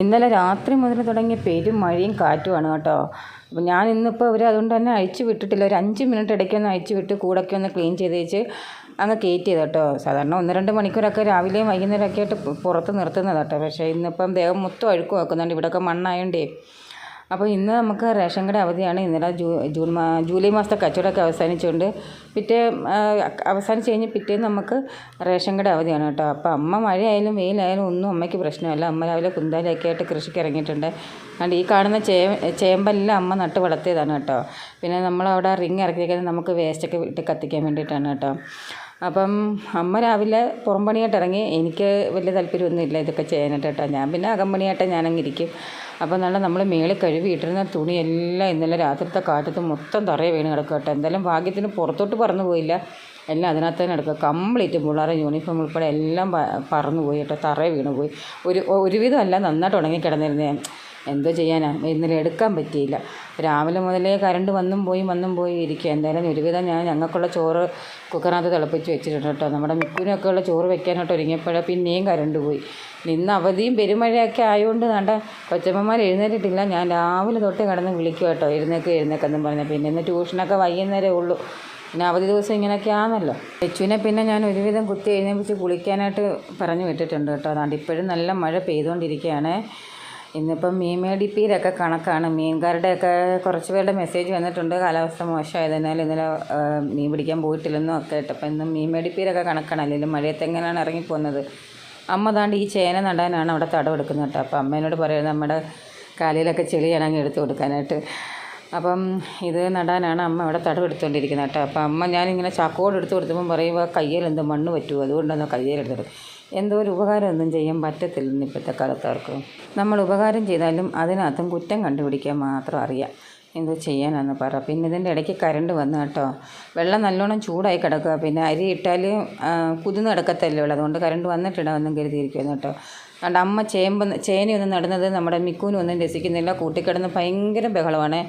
ഇന്നലെ രാത്രി മുതൽ തുടങ്ങിയ പെരും മഴയും കാറ്റുമാണ് കേട്ടോ. അപ്പോൾ ഞാൻ ഇന്നിപ്പോൾ അവർ അതുകൊണ്ട് തന്നെ അഴിച്ചു വിട്ടിട്ടില്ല. ഒരു 5 മിനിറ്റ് ഇടയ്ക്കൊന്ന് അഴിച്ചു വിട്ട് കൂടൊക്കെ ഒന്ന് ക്ലീൻ ചെയ്ത് വെച്ച് അങ്ങ് കയറ്റി ചെയ്ത് കേട്ടോ. സാധാരണ 1-2 മണിക്കൂറൊക്കെ രാവിലെയും വൈകുന്നേരമൊക്കെ ആയിട്ട് പുറത്ത് നിർത്തുന്നത് കേട്ടോ. പക്ഷേ ഇന്നിപ്പം ദേഹം മൊത്തം അഴുക്ക് വെക്കുന്നുണ്ട്, ഇവിടെയൊക്കെ മണ്ണായോണ്ടേ. അപ്പോൾ ഇന്ന് നമുക്ക് റേഷൻ കട അവധിയാണ്. ഇന്നലെ ജൂലൈ മാസത്തെ കച്ചവടമൊക്കെ അവസാനിച്ചുകൊണ്ട് അവസാനിച്ച് കഴിഞ്ഞ് പിറ്റേന്ന് നമുക്ക് റേഷൻ കട അവധിയാണ് കേട്ടോ. അപ്പോൾ അമ്മ മഴയായാലും വെയിലായാലും ഒന്നും അമ്മയ്ക്ക് പ്രശ്നമല്ല. അമ്മ രാവിലെ കുന്താലയൊക്കെ ആയിട്ട് കൃഷിക്ക് ഇറങ്ങിയിട്ടുണ്ട്. അതുകൊണ്ട് ഈ കാണുന്ന ചേമ്പെല്ലാം അമ്മ നട്ട് വളർത്തിയതാണ് കേട്ടോ. പിന്നെ നമ്മളവിടെ റിങ് ഇറക്കിയേക്കുന്നത് നമുക്ക് വേസ്റ്റൊക്കെ ഇട്ട് കത്തിക്കാൻ വേണ്ടിയിട്ടാണ് കേട്ടോ. അപ്പം അമ്മ രാവിലെ പുറംപണിയായിട്ട് ഇറങ്ങി. എനിക്ക് വലിയ താല്പര്യമൊന്നും ഇല്ല ഇതൊക്കെ ചെയ്യാനായിട്ട് കേട്ടോ. ഞാൻ പിന്നെ അകമ്പണിയായിട്ട് ഞാനങ്ങിരിക്കും. അപ്പോൾ നമ്മൾ മേളിൽ കഴുകിയിട്ടിരുന്ന തുണിയെല്ലാം ഇന്നലെ രാത്രിത്തെ കാറ്റത്ത് മൊത്തം തറയെ വീണ് കിടക്കുക കേട്ടോ. എന്തായാലും ഭാഗ്യത്തിന് പുറത്തോട്ട് പറന്നു പോയില്ല, എല്ലാം അതിനകത്ത് തന്നെ കിടക്കുക. കംപ്ലീറ്റ് പിള്ളേരെ യൂണിഫോം ഉൾപ്പെടെ എല്ലാം പറന്നു പോയി കേട്ടോ, തറയെ വീണ് പോയി. ഒരുവിധമല്ല, നന്നായിട്ട് ഉണങ്ങിക്കിടന്നിരുന്നേ. എന്തോ ചെയ്യാനാ, ഇന്നലെ എടുക്കാൻ പറ്റിയില്ല. രാവിലെ മുതലേ കറണ്ട് വന്നും പോയി ഇരിക്കുക. എന്തായാലും ഒരുവിധം ഞങ്ങൾക്കുള്ള ചോറ് കുക്കറിനകത്ത് തിളപ്പിച്ച് വെച്ചിട്ടുണ്ട് കേട്ടോ. നമ്മുടെ മിക്കുവിനൊക്കെ ഉള്ള ചോറ് വെക്കാനായിട്ട് ഒരുങ്ങിയപ്പോഴാണ് പിന്നെയും കറണ്ട് പോയി. ഇന്ന് അവധിയും പെരുമഴയൊക്കെ ആയതുകൊണ്ട് വേണ്ട കൊച്ചമ്മമാർ എഴുന്നേറ്റിട്ടില്ല. ഞാൻ രാവിലെ തൊട്ട് കിടന്ന് വിളിക്കുക കേട്ടോ, എഴുന്നേക്കെന്നും പറഞ്ഞാൽ. പിന്നെ ഇന്ന് ട്യൂഷനൊക്കെ വൈകുന്നേരമേ ഉള്ളൂ. പിന്നെ അവധി ദിവസം ഇങ്ങനെയൊക്കെ ആണല്ലോ. ലച്ചുവിനെ പിന്നെ ഞാൻ ഒരുവിധം കുത്തി എഴുന്നേപ്പിച്ച് കുളിക്കാനായിട്ട് പറഞ്ഞു വിട്ടിട്ടുണ്ട് കേട്ടോ. അതുകൊണ്ട് ഇപ്പോഴും നല്ല മഴ പെയ്തുകൊണ്ടിരിക്കുകയാണ്. ഇന്നിപ്പം മീൻ മേടിപ്പീരൊക്കെ കണക്കാണ്. മീൻകാരുടെയൊക്കെ കുറച്ച് പേരുടെ മെസ്സേജ് വന്നിട്ടുണ്ട്, കാലാവസ്ഥ മോശമായതിനാൽ ഇന്നലെ മീൻ പിടിക്കാൻ പോയിട്ടില്ലെന്നും ഒക്കെ കേട്ടോ. അപ്പം ഇന്ന് മീൻ മേടിപ്പീരൊക്കെ കണക്കാണ്. അല്ലെങ്കിൽ മഴയത്ത് എങ്ങനെയാണ് ഇറങ്ങിപ്പോകുന്നത്. അമ്മ താണ്ട് ഈ ചേന നടാനാണ് അവിടെ തടവെടുക്കുന്നത് കേട്ടോ. അപ്പം അമ്മേനോട് പറയുന്നത് നമ്മുടെ കാലിലൊക്കെ ചെളിയാണെങ്കിൽ എടുത്ത് കൊടുക്കാനായിട്ട്. അപ്പം ഇത് നടാനാണ് അമ്മ അവിടെ തടവെടുത്തുകൊണ്ടിരിക്കുന്നത് കേട്ടോ. അപ്പം അമ്മ ഞാനിങ്ങനെ ചാക്കോട് എടുത്ത് കൊടുത്തപ്പം പറയുമ്പോൾ കയ്യിൽ എന്തോ മണ്ണ് പറ്റുമോ, അതുകൊണ്ടൊന്ന് കയ്യിലെടുത്തെടുക്കും. എന്തോ ഒരു ഉപകാരമൊന്നും ചെയ്യാൻ പറ്റത്തില്ലെന്ന് ഇപ്പോഴത്തെ കാലത്താർക്ക്. നമ്മൾ ഉപകാരം ചെയ്താലും അതിനകത്തും കുറ്റം കണ്ടുപിടിക്കാൻ മാത്രം അറിയാം. എന്തോ ചെയ്യാനാണെന്ന് പറ. പിന്നെ ഇതിൻ്റെ ഇടയ്ക്ക് കരണ്ട് വന്നു കേട്ടോ. വെള്ളം നല്ലോണം ചൂടായി കിടക്കുക. പിന്നെ അരി ഇട്ടാൽ കുതിർന്ന് കിടക്കത്തല്ലേ ഉള്ളൂ. അതുകൊണ്ട് കരണ്ട് വന്നിട്ടിടാമെന്നും കരുതിയിരിക്കുന്നു കേട്ടോ. അതുകൊണ്ട് അമ്മ ചേനയൊന്നും നടുന്നത് നമ്മുടെ മിക്കൂനൊന്നും രസിക്കുന്നില്ല. കൂട്ടിക്കിടന്ന് ഭയങ്കര ബഹളമാണ്.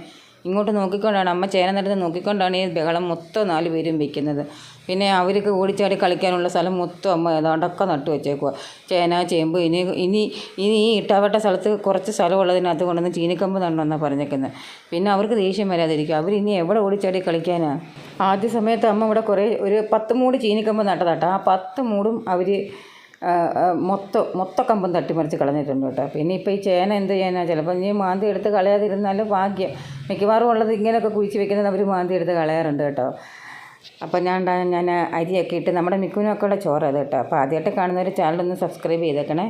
ഇങ്ങോട്ട് നോക്കിക്കൊണ്ടാണ് അമ്മ ചേന നടുന്നത് നോക്കിക്കൊണ്ടാണ് ഈ ബഹളം മൊത്തം 4 പേരും വയ്ക്കുന്നത്. പിന്നെ അവർക്ക് ഓടിച്ചാടി കളിക്കാനുള്ള സ്ഥലം മൊത്തം അമ്മ ഏതാണ്ടൊക്കെ നട്ടു വെച്ചേക്കുക. ചേന ചേമ്പ് ഇനി ഈ ഇട്ടാവട്ട സ്ഥലത്ത് കുറച്ച് സ്ഥലമുള്ളതിനകത്ത് കൊണ്ടുവന്ന് ചീനിക്കമ്പ് നടണമെന്നാണ് പറഞ്ഞേക്കുന്നത്. പിന്നെ അവർക്ക് ദേഷ്യം വരാതിരിക്കും. അവരിനി എവിടെ ഓടിച്ചാടി കളിക്കാനാ. ആദ്യ സമയത്ത് അമ്മ ഇവിടെ ഒരു 10 മൂട് ചീനിക്കമ്പ് നട്ടതാട്ടോ. ആ 10 മൂടും അവർ മൊത്ത കമ്പം തട്ടിമറിച്ച് കളഞ്ഞിട്ടുണ്ട് കേട്ടോ. പിന്നെ ഇപ്പോൾ ഈ ചേന എന്ത് ചെയ്യാനാ, ചിലപ്പോൾ ഇനി മാന്തി എടുത്ത് കളയാതിരുന്നാലും ഭാഗ്യം. മിക്കവാറും ഉള്ളത് ഇങ്ങനെയൊക്കെ കുഴിച്ച് വെക്കുന്നത് അവർ മാന്തി എടുത്ത് കളയാറുണ്ട് കേട്ടോ. അപ്പം ഞാൻ അരിയൊക്കെ ഇട്ട് നമ്മുടെ മിക്കുവിനൊക്കെ ഉള്ള ചോറ് അത് കേട്ടോ. അപ്പോൾ ആദ്യമായിട്ട് കാണുന്നവർ ചാനലൊന്ന് സബ്സ്ക്രൈബ് ചെയ്തേക്കണേ.